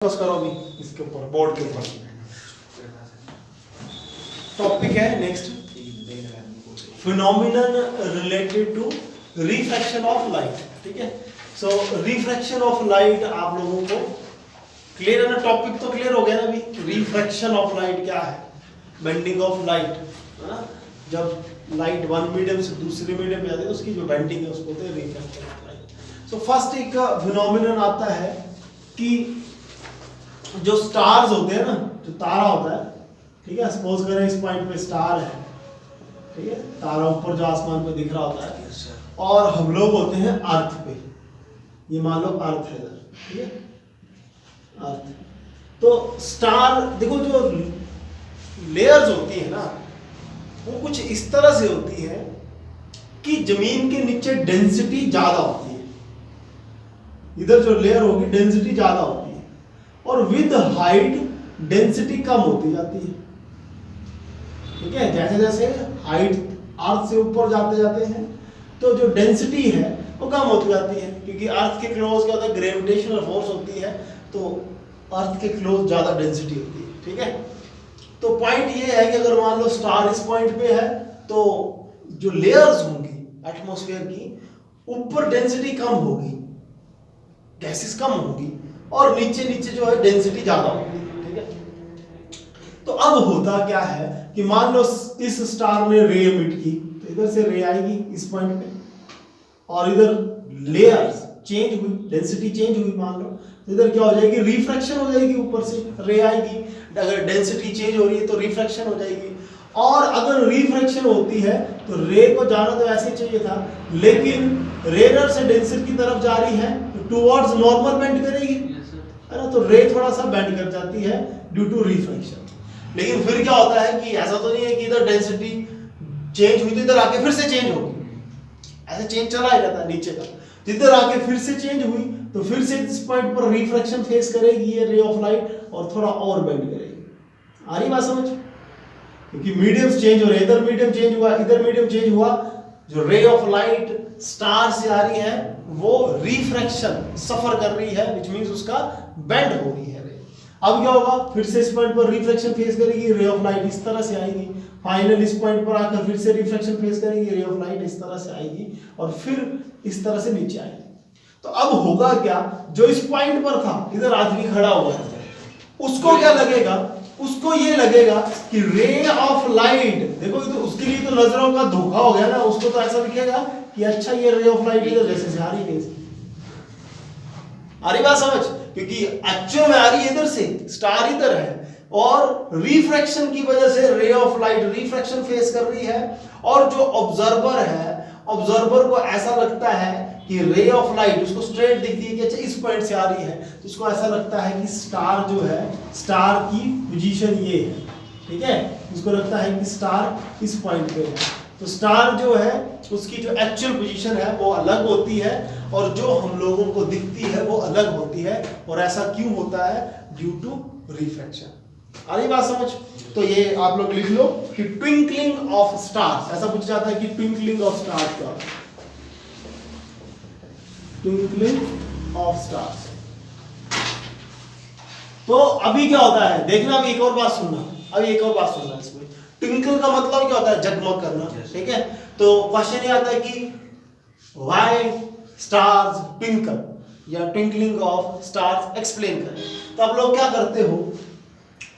Focus करो अभी इसके ऊपर, बोर्ड के ऊपर। टॉपिक है next, phenomenon related to refraction of light. ठीक है, सो रिफ्रैक्शन ऑफ लाइट आप लोगों को क्लियर है ना? टॉपिक तो क्लियर हो गया ना अभी। रिफ्रैक्शन ऑफ लाइट क्या है? बेंडिंग ऑफ लाइट है ना? जब लाइट वन मीडियम से दूसरे मीडियम में आती है उसकी जो बेंडिंग है उसको बोलते हैं refraction of light. So first एक फिनोमिनन आता है कि जो स्टार्स होते हैं ना, जो तारा होता है, ठीक है, सपोज करें इस पॉइंट पे स्टार है, ठीक है, तारा ऊपर जो आसमान पे दिख रहा होता है, और हम लोग होते हैं अर्थ पे। ये मान लो अर्थ है इधर, ठीक है, अर्थ। तो स्टार देखो, जो लेयर्स होती है ना वो कुछ इस तरह से होती है कि जमीन के नीचे डेंसिटी ज्यादा होती है। इधर जो लेयर होगी डेंसिटी ज्यादा होती है और विद हाइट डेंसिटी कम होती जाती है। ठीक है, जैसे जैसे हाइट अर्थ से ऊपर जाते जाते हैं तो जो डेंसिटी है वो कम होती जाती है, क्योंकि अर्थ के क्लोज क्या होता है, ग्रेविटेशनल फोर्स होती है, तो अर्थ के क्लोज ज्यादा डेंसिटी होती है। ठीक है, तो पॉइंट ये है कि अगर मान लो स्टार इस पॉइंट पे है तो जो लेयर्स होंगी एटमॉस्फेयर की, ऊपर डेंसिटी कम होगी, गैसेस कम होगी, और नीचे नीचे जो है डेंसिटी ज्यादा होगी। ठीक है, तो अब होता क्या है कि मान लो इस स्टार ने रे एमिट की, तो इधर से रे आएगी इस पॉइंट पे, और इधर लेयर्स चेंज हुई, डेंसिटी चेंज हुई मान लो, तो इधर क्या हो जाएगी, रिफ्रैक्शन हो जाएगी, ऊपर से रे आएगी। अगर डेंसिटी चेंज हो रही है तो रिफ्रैक्शन हो जाएगी, और अगर रिफ्रैक्शन होती है तो रे को जाना तो ऐसे चाहिए था, लेकिन रेयर से डेंसर की तरफ जा रही है तो टुवर्ड्स नॉर्मल बेंड करेगी, है ना? तो रे थोड़ा सा बेंड कर जाती है ड्यू टू रिफ्रैक्शन। लेकिन फिर क्या होता है कि ऐसा तो नहीं है कि इधर डेंसिटी चेंज हुई तो इधर आके फिर से चेंज होगी, ऐसे चेंज चला ही जाता है नीचे का। इधर आके फिर से चेंज हुई तो फिर से इस पॉइंट पर रिफ्रैक्शन फेस करेगी ये रे ऑफ लाइट, और थोड़ा और बेंड करेगी। आ रही बात समझ? क्योंकि मीडियम्स चेंज हो रहे हैं, इधर मीडियम चेंज हुआ, इधर मीडियम चेंज हुआ, जो रे ऑफ लाइट स्टार से आ रही है वो रिफ्रैक्शन सफर कर रही है, व्हिच मींस उसका बेंड हो रही है रे। अब क्या होगा, फिर से इस पॉइंट पर रिफ्रैक्शन फेस करेगी, रे ऑफ लाइट इस तरह से आएगी, फाइनल इस पॉइंट पर आकर फिर से रिफ्रैक्शन फेस करेगी, रे ऑफ लाइट इस तरह से आएगी, और फिर इस तरह से नीचे आएगी। तो अब होगा क्या, जो इस पॉइंट पर था, इधर आदमी खड़ा हुआ है, उसको क्या लगेगा, उसको ये लगेगा कि रे ऑफ लाइट, देखो तो उसके लिए तो नजरों का धोखा हो गया ना, उसको तो ऐसा दिखेगा कि अच्छा ये रे ऑफ लाइट इधर जैसे से आ रही है। आ रही बात समझ? क्योंकि एक्चुअल में आ रही है इधर से, स्टार इधर है, और रिफ्रैक्शन की वजह से ray of light refraction face कर रही है, और जो ऑब्जर्वर है, ऑब्जर्वर को ऐसा लगता है कि रे ऑफ लाइट उसको स्ट्रेट दिखती है कि अच्छा इस पॉइंट से आ रही है, तो उसको ऐसा लगता है कि स्टार जो है, स्टार की पोजीशन ये है। ठीक है, उसको लगता है कि स्टार इस पॉइंट पे है, तो स्टार जो है उसकी जो एक्चुअल पोजीशन है वो अलग होती है, और जो हम लोगों को दिखती है वो अलग होती है। और ऐसा क्यों होता है? Due to refraction. आ रही बात समझ? तो ये आप लोग लिख लो कि ट्विंकलिंग ऑफ स्टार्स, ऐसा पूछा जाता है कि ट्विंकलिंग ऑफ स्टार्स क्या होता है? Twinkling of stars. तो अभी क्या होता है देखना, अभी एक और बात सुनना, अभी एक और बात सुनना। इसमें ट्विंकल का मतलब क्या होता है? जगमग करना। ठीक है, तो क्वेश्चन ये आता है कि व्हाई स्टार्स ट्विंकल, या ट्विंकलिंग ऑफ स्टार्स एक्सप्लेन करें। तो आप लोग क्या करते हो,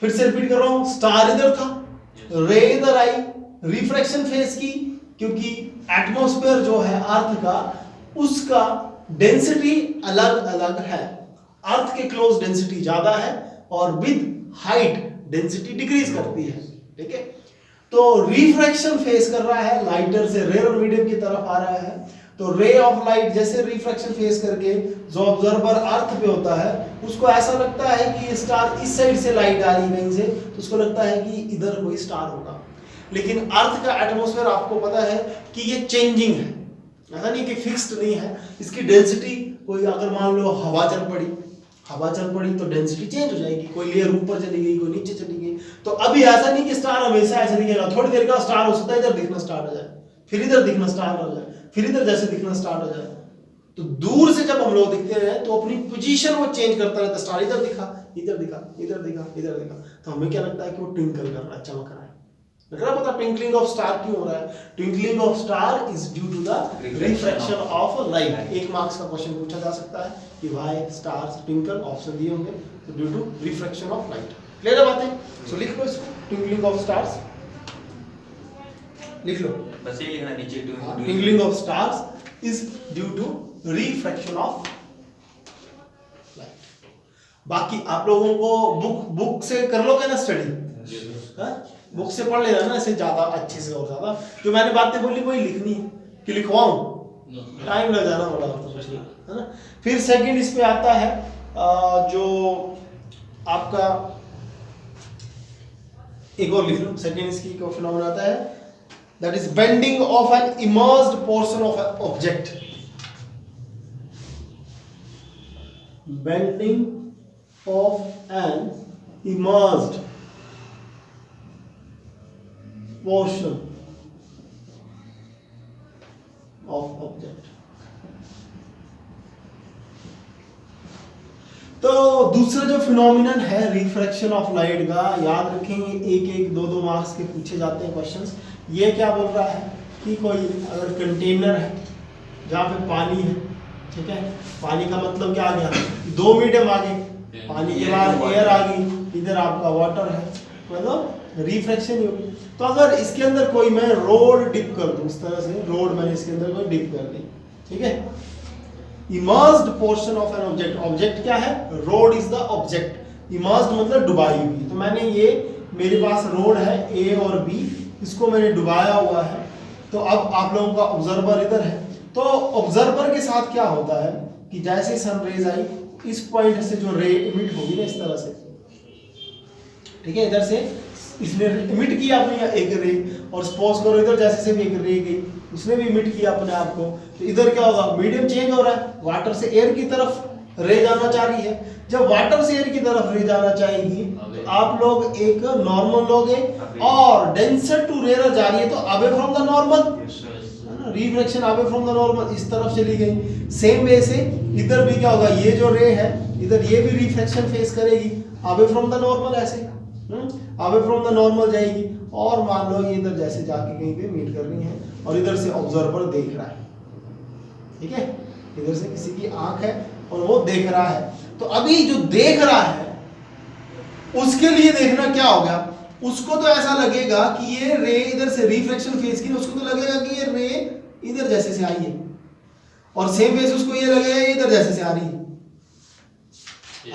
फिर से रिपीट कर रहा हूं, स्टार इधर था, रे इधर आई, रिफ्रैक्शन फेस की, क्योंकि एटमॉस्फेयर जो है अर्थ का, उसका डेंसिटी अलग अलग है। अर्थ के क्लोज डेंसिटी ज्यादा है, और विद हाइट डेंसिटी डिक्रीज करती है। ठीक है, तो रिफ्रैक्शन फेस कर रहा है, लाइटर से रेयर और मीडियम की तरफ आ रहा है, तो रे ऑफ लाइट जैसे रिफ्रैक्शन फेस करके जो ऑब्जर्वर अर्थ पे होता है उसको ऐसा लगता है कि स्टार इस साइड से लाइट आ रही है कहीं से, तो उसको लगता है कि इधर कोई स्टार होगा। लेकिन अर्थ का एटमॉस्फेयर आपको पता है कि ये चेंजिंग है, ऐसा नहीं कि फिक्स्ड नहीं है। इसकी डेंसिटी, कोई अगर मान लो हवा चल पड़ी तो डेंसिटी चेंज हो जाएगी, कोई लेयर ऊपर चली गई, कोई नीचे चली गई। तो अभी ऐसा नहीं कि स्टार हमेशा ऐसे दिखेगा, थोड़ी देर का स्टार हो सकता है इधर दिखना स्टार्ट हो जाए, फिर इधर दिखना स्टार्ट हो जाए, फिर इधर जैसे दिखना स्टार्ट हो जाए। तो दूर से जब हम लोग दिखते रहे तो अपनी पोजीशन वो चेंज करता रहता, स्टार इधर दिखा, इधर दिखा, इधर दिखा, इधर दिखा, तो हमें क्या लगता है कि वो ट्विंकल कर रहा है, चमक रहा है। लग रहा है पता ट्विंकलिंग ऑफ स्टार क्यों हो रहा है? Twinkling of star is due to the refraction of light. 1 marks का क्वेश्चन पूछा जा सकता है कि व्हाई स्टार्स ट्विंकल, ऑप्शन दिए होंगे, तो due to refraction of light. Clear है बातें? सो लिख लो इसको, ट्विंकलिंग ऑफ स्टार्स लिख लो, बस ये लिखना नीचे। Twinkling of stars is due to refraction of light. बाकी आप लोगों को बुक से कर लोगे ना स्टडी, बुक से पढ़ लेना ना, ऐसे ज्यादा अच्छे से और ज्यादा। जो मैंने बातें बोली वही लिखनी है कि लिखवाऊं, टाइम लग जाना वाला तो कुछ नहीं है ना। फिर सेकंड इस पे आता है जो आपका एक और लिख लो, सेकंड इसकी को फिनोमेना आता है, that is bending of an immersed portion of an object. Bending of an immersed portion of object। तो दूसरा जो फिनोमिनन है रिफ्रैक्शन ऑफ लाइट का, याद रखेंगे 1-1, 2-2 मार्क्स के पूछे जाते हैं क्वेश्चंस। ये क्या बोल रहा है कि कोई अगर कंटेनर है जहाँ पे पानी है, ठीक है, पानी का मतलब क्या आ गया, 2 मीडियम आ गए, पानी के बाद एयर आ गई, इधर आपका वाटर है, मतलब रिफ्रैक्शन ही होगी। तो अगर इसके अंदर कोई मैं रोड डिप कर दूं, इस तरह से रोड मैंने इसके अंदर कोई डिप कर दी, ठीक है, immersed portion of an object, object क्या है, road is the object, immersed मतलब डुबाई हुई। तो मैंने ये मेरे पास रोड है ए और बी, इसको मैंने डुबाया हुआ है। तो अब आप लोगों का ऑब्जर्वर इधर है, तो ऑब्जर्वर के साथ क्या होता है कि जैसे सन रेज आई, इस पॉइंट से जो रे इमिट होगी ना इस तरह से, ठीक है, इधर से इसने इमिट किया अपने एक रे, और सपोज करो इधर जैसे से भी एक रे गई, उसने भी इमिट किया अपने आप को, तो इधर क्या होगा, मीडियम चेंज हो रहा है, वाटर से एयर की तरफ रे जाना चाह रही है। जब वाटर से एयर की तरफ रे जाना चाहेगी तो आप लोग एक नॉर्मल लोगे, और डेंसर टू रेयर जा रही है तो away from the normal, refraction away from the normal, इस तरफ चली गई। सेम वे से इधर भी क्या होगा, ये जो रे है इधर ये भी रिफ्रैक्शन फेस करेगी अवे फ्रॉम द नॉर्मल, ऐसे अवे फ्रॉम द नॉर्मल जाएगी, और मान लो ये इधर जैसे जाके कहीं पे मीट कर रही है, और इधर से ऑब्जर्वर देख रहा है, ठीक है, इधर से किसी की आंख है और वो देख रहा है। तो अभी जो देख रहा है उसके लिए देखना क्या होगा, उसको तो ऐसा लगेगा कि ये रे इधर से रिफ्रैक्शन फेस की, उसको तो लगेगा कि ये रे इधर जैसे से आई है, और सेम फेस उसको ये लगेगा ये इधर जैसे से आ रही है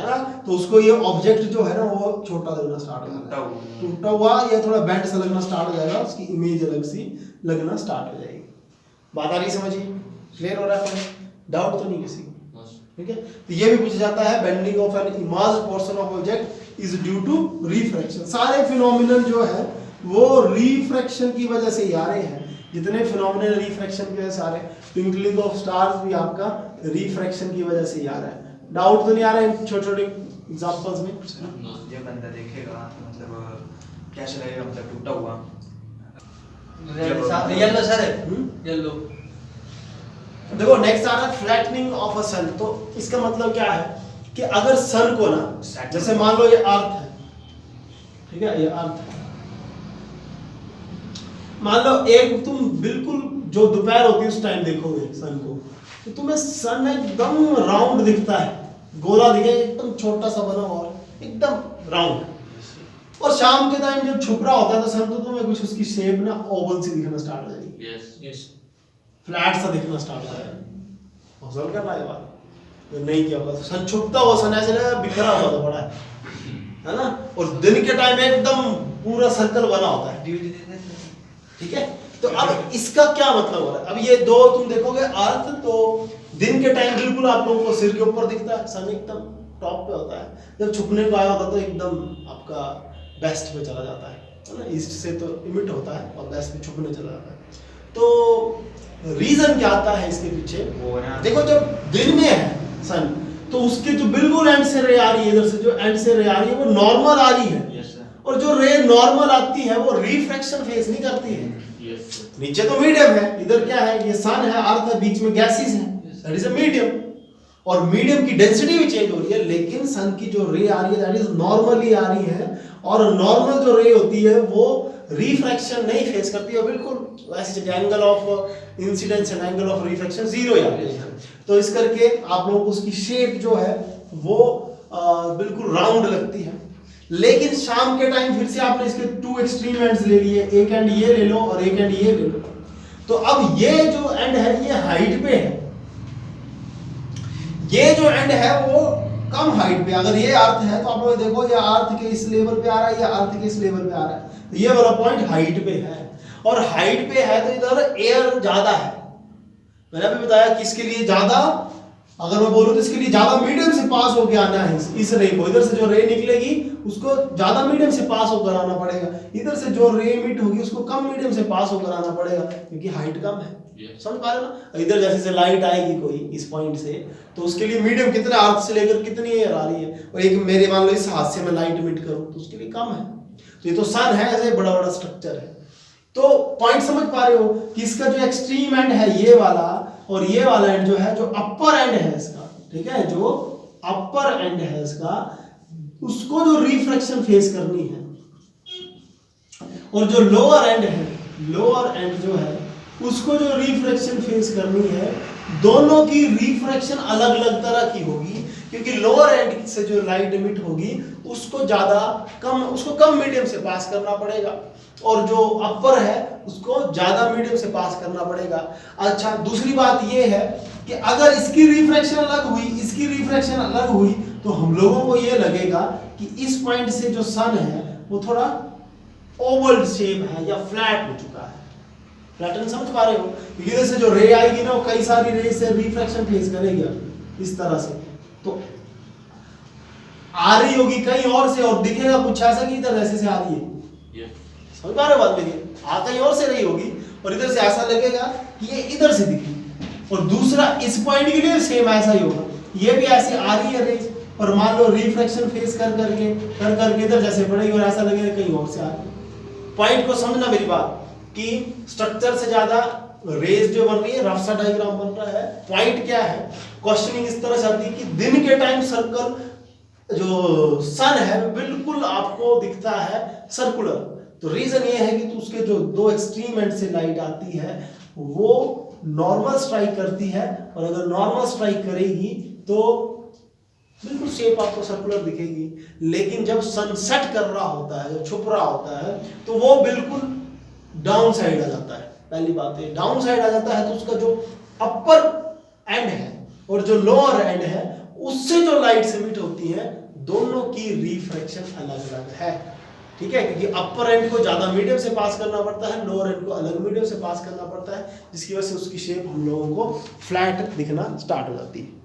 ना। तो उसको ये ऑब्जेक्ट जो है ना वो छोटा लगना स्टार्ट हो जाएगा, टूटा हुआ या थोड़ा बैंड सा लगना स्टार्ट हो जाएगा, उसकी इमेज अलग सी लगना स्टार्ट हो जाएगी। बात आ रही समझिए, क्लियर हो रहा है, डाउट तो नहीं किसी को, ठीक है। तो ये भी पूछा जाता है, bending of an immersed portion of object is due to refraction. सारे फिनोमिनन जो है वो रिफ्रैक्शन की वजह से ही आ रहे हैं, जितने फिनोमिनन रिफ्रैक्शन की वजह से आ रहे हैं। ट्विंकलिंग ऑफ स्टार्स भी आपका रिफ्रैक्शन की वजह से ही आ रहा है। डाउट तो नहीं आ रहा है छोटे छोटे एग्जांपल्स में? ये बंदा देखेगा मतलब क्या चलेगा, मतलब टूटा हुआ येलो सर, येलो। देखो नेक्स्ट आ रहा है फ्लैटनिंग ऑफ अ सन। तो इसका मतलब क्या है कि अगर सन को ना, जैसे मान लो ये अर्थ है, ठीक है, ये अर्थ है, मान लो एक तुम बिल्कुल जो दोपहर होती है उस टाइम देखोगे सन को, तो तुम्हें सन एकदम राउंड दिखता है, गोला दिखे, एकदम छोटा सा बना और एकदम राउंड। और शाम के टाइम जब छुप रहा होता है तो सन तो तुम्हें कुछ उसकी शेप ना ओवल सी दिखना स्टार्ट हो जाएगी, यस, फ्लैट सा दिखना स्टार्ट हो जाएगा। ऑब्जर्व करना है बात, तो नहीं किया होगा सन छुपता हुआ, सन ऐसे लगा बिखरा हुआ था बड़ा है ना, और दिन के टाइम एकदम पूरा सर्कल बना होता है, ठीक है। तो अब इसका क्या मतलब हो रहा है, अब ये दो तुम देखोगे अर्थ, तो दिन के टाइम बिल्कुल आप लोगों को सिर के ऊपर दिखता है, सन एकदम टॉप पे होता है, जब छुपने को आया होता तो एकदम आपका वेस्ट पे चला जाता है ना, ईस्ट से तो इमिट होता है और वेस्ट पे छुपने चला जाता है। तो रीजन क्या आता है इसके पीछे, देखो जब दिन में है सन तो उसके जो बिल्कुल एंड से रे आ रही है, इधर से जो एंड से रे आ रही है वो नॉर्मल आ रही है, और जो रे नॉर्मल आती है वो रिफ्रैक्शन फेस नहीं करती है। नीचे तो मीडियम है, इधर क्या है, ये सन है, अर्थ है, बीच में गैसेस है, दैट इज अ मीडियम, और मीडियम की डेंसिटी भी चेंज हो रही है, लेकिन सन की जो रे आ रही है दैट इज नॉर्मली आ रही है, और नॉर्मल जो रे होती है वो रिफ्रैक्शन नहीं फेस करती है, बिल्कुल वैसे angle of incidence and angle of refraction zero ही आती है। तो इस करके आप लोगों को उसकी शेप जो है वो बिल्कुल राउंड लगती है। लेकिन शाम के टाइम फिर से आपने इसके टू एक्सट्रीम एंड्स ले लिए, एक एंड ये ले लो और एक एंड ये ले लो। तो अब ये जो एंड है ये हाइट पे है, ये जो एंड है वो कम हाइट पे, अगर ये अर्थ है तो आप लोग देखो ये अर्थ के इस लेवल पे आ रहा है, ये अर्थ के इस लेवल पे आ रहा है, तो ये वाला पॉइंट हाइट पे है, और हाइट पे है तो इधर एयर ज्यादा है। मैंने अभी बताया कि इसके लिए ज्यादा, अगर मैं बोलूं तो इसके लिए ज्यादा मीडियम से पास होकर आना है इस रे को, इधर से जो रे निकलेगी उसको ज्यादा मीडियम से पास होकर आना पड़ेगा, इधर से जो रे इमिट होगी उसको कम मीडियम से पास होकर आना पड़ेगा, क्योंकि हाइट कम है। समझ पा रहे ना? इधर जैसे से लाइट आएगी कोई इस पॉइंट से, तो उसके लिए मीडियम कितना अर्थ से लेकर कितनी एयर आ रही है, और एक मेरे मान लो इस हाथ से मैं लाइट इमिट करूं तो उसके लिए कम है। तो ये तो सन है, ऐसे बड़ा बड़ा स्ट्रक्चर है। तो पॉइंट समझ पा रहे हो कि इसका जो एक्सट्रीम एंड है ये वाला, और ये वाला एंड जो है जो अपर एंड है इसका, ठीक है, जो अपर एंड है इसका, उसको जो रिफ्रैक्शन फेस करनी है, और जो लोअर एंड है, लोअर एंड जो है उसको जो रिफ्रैक्शन फेस करनी है, दोनों की रिफ्रैक्शन अलग अलग तरह की होगी, क्योंकि लोअर एंड से जो लाइट इमिट होगी उसको ज्यादा कम, उसको कम मीडियम से पास करना पड़ेगा, और जो अपर है उसको ज्यादा मीडियम से पास करना पड़ेगा। अच्छा, दूसरी बात ये है कि अगर इसकी रिफ्रैक्शन अलग हुई, इसकी रिफ्रैक्शन अलग हुई, तो हम लोगों को ये लगेगा कि इस पॉइंट से जो सन है वो थोड़ा ओवल शेप है या फ्लैट हो चुका है। पैटर्न समझ पा रहे हो? इधर से जो रे आएगी ना वो कई सारी रे से रिफ्रैक्शन फेस करेगी इस तरह से, तो आ रही होगी कहीं और से और दिखेगा कुछ ऐसा कि इधर ऐसे से आ रही है। समझ पा रहे हो बात मेरी? आ कहीं और से रही होगी और इधर से ऐसा लगेगा कि ये इधर से दिखी, और दूसरा इस पॉइंट के लिए सेम ऐसा ही होगा, ये भी ऐसे आ रही है रेज, और मान लो रिफ्रैक्शन फेस कर करके इधर जैसे पड़ेगी और ऐसा लगेगा कहीं और से आ रही है। पॉइंट को समझना मेरी बात कि स्ट्रक्चर से ज्यादा रेज जो बन रही है, रफ सा डायग्राम बन रहा है। पॉइंट क्या है, क्वेश्चनिंग इस तरह से आती है कि दिन के टाइम सर्कल जो सन है बिल्कुल आपको दिखता है सर्कुलर, तो रीजन ये है कि उसके जो दो एक्सट्रीम एंड से लाइट आती है वो नॉर्मल स्ट्राइक करती है, और अगर नॉर्मल स्ट्राइक करेगी तो बिल्कुल शेप आपको सर्कुलर दिखेगी। लेकिन जब सनसेट कर रहा होता है, जब छुप रहा होता है, तो वो बिल्कुल डाउन साइड आ जाता है। पहली बात है डाउन साइड आ जाता है, तो उसका जो अपर एंड है और जो लोअर एंड है उससे जो लाइट्स इमिट होती हैं दोनों की रिफ्रैक्शन अलग अलग है, ठीक है, क्योंकि अपर एंड को ज्यादा मीडियम से पास करना पड़ता है, लोअर एंड को अलग मीडियम से पास करना पड़ता है, जिसकी वजह से उसकी शेप हम लोगों को फ्लैट दिखना स्टार्ट हो जाती है।